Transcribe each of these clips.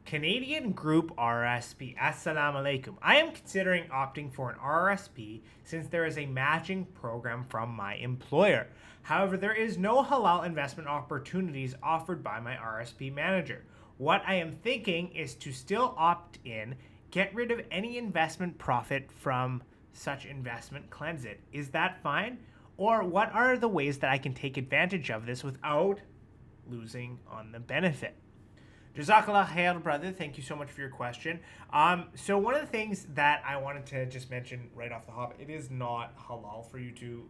Canadian Group RRSP. Assalamu alaikum. I am considering opting for an RRSP since there is a matching program from my employer. However, there is no halal investment opportunities offered by my RRSP manager. What I am thinking is to still opt in, get rid of any investment profit from such investment, cleanse it. Is that fine? Or what are the ways that I can take advantage of this without losing on the benefit? Jazakallah khair, brother. Thank you so much for your question. So one of the things that I wanted to just mention right off the hop, it is not halal for you to,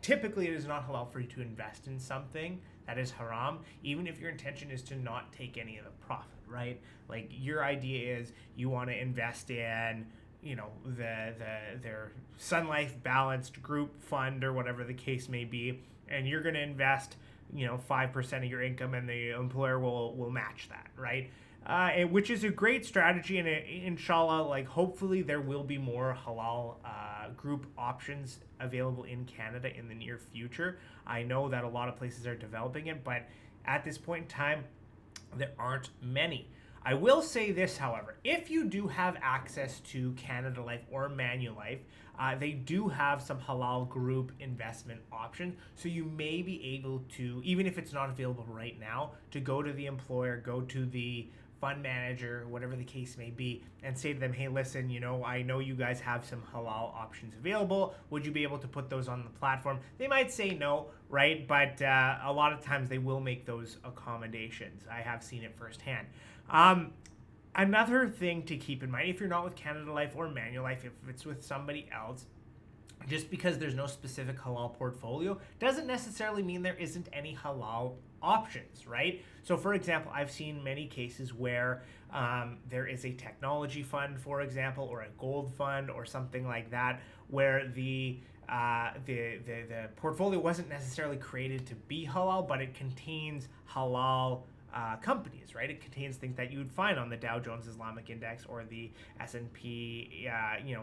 typically it is not halal for you to invest in something that is haram, even if your intention is to not take any of the profit, right? Like your idea is you want to invest in, you know, their Sun Life balanced group fund or whatever the case may be, and you're going to invest 5% of your income, and the employer will match that, right? Which is a great strategy, and inshallah, like hopefully there will be more halal group options available in Canada in the near future. I know that a lot of places are developing it, but at this point in time, there aren't many. I will say this, however, if you do have access to Canada Life or Manulife, they do have some halal group investment options. So you may be able to, even if it's not available right now, to go to the employer, go to the fund manager, whatever the case may be, and say to them, hey, listen, I know you guys have some halal options available. Would you be able to put those on the platform? They might say no, right? But a lot of times they will make those accommodations. I have seen it firsthand. Another thing to keep in mind, if you're not with Canada Life or Manulife, if it's with somebody else, just because there's no specific halal portfolio doesn't necessarily mean there isn't any halal options, right? So for example, I've seen many cases where there is a technology fund, for example, or a gold fund or something like that, where the portfolio wasn't necessarily created to be halal, but it contains halal companies, right? It contains things that you would find on the Dow Jones Islamic Index or the S&P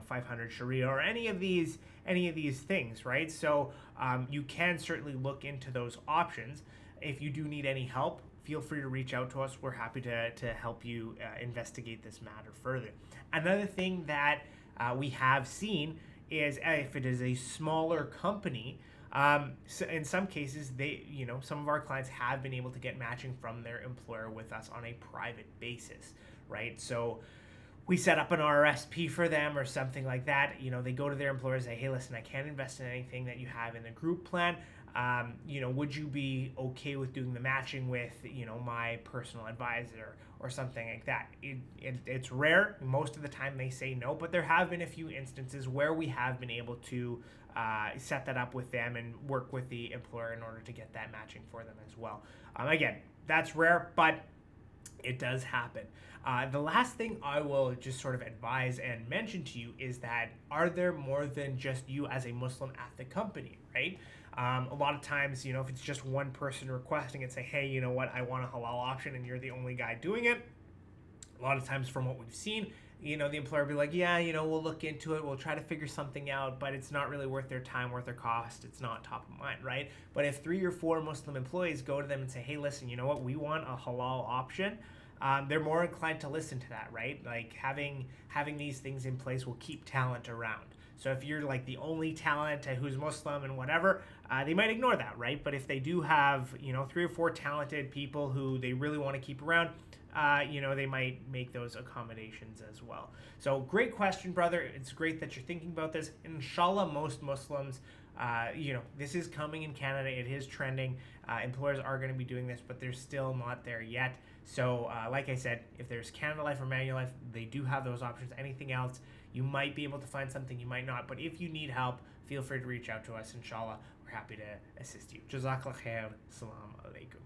500 Sharia or any of these things, right? So you can certainly look into those options. If you do need any help, feel free to reach out to us. We're happy to help you investigate this matter further. Another thing that we have seen is if it is a smaller company, so in some cases, some of our clients have been able to get matching from their employer with us on a private basis, right? So we set up an RRSP for them or something like that. They go to their employer and say, hey, listen, I can't invest in anything that you have in the group plan. Would you be okay with doing the matching with, my personal advisor or something like that? It's rare. Most of the time they say no, but there have been a few instances where we have been able to set that up with them and work with the employer in order to get that matching for them as well. Again, that's rare, but it does happen. The last thing I will just sort of advise and mention to you is that are there more than just you as a Muslim at the company, right? A lot of times, if it's just one person requesting it, say, hey, you know what, I want a halal option, and you're the only guy doing it. A lot of times from what we've seen, the employer will be like, yeah, we'll look into it. We'll try to figure something out, but it's not really worth their time, worth their cost. It's not top of mind, right? But if 3 or 4 Muslim employees go to them and say, hey, listen, you know what, we want a halal option, they're more inclined to listen to that, right? Like having these things in place will keep talent around. So if you're like the only talent who's Muslim and whatever, they might ignore that, right? But if they do have, 3 or 4 talented people who they really want to keep around, they might make those accommodations as well. So great question, brother. It's great that you're thinking about this. Inshallah, most Muslims, this is coming in Canada. It is trending. Employers are going to be doing this, but they're still not there yet. So like I said, if there's Canada Life or Manulife, they do have those options. Anything else, you might be able to find something, you might not. But if you need help, feel free to reach out to us. Inshallah, we're happy to assist you. Jazakallah khair. Assalamu alaikum.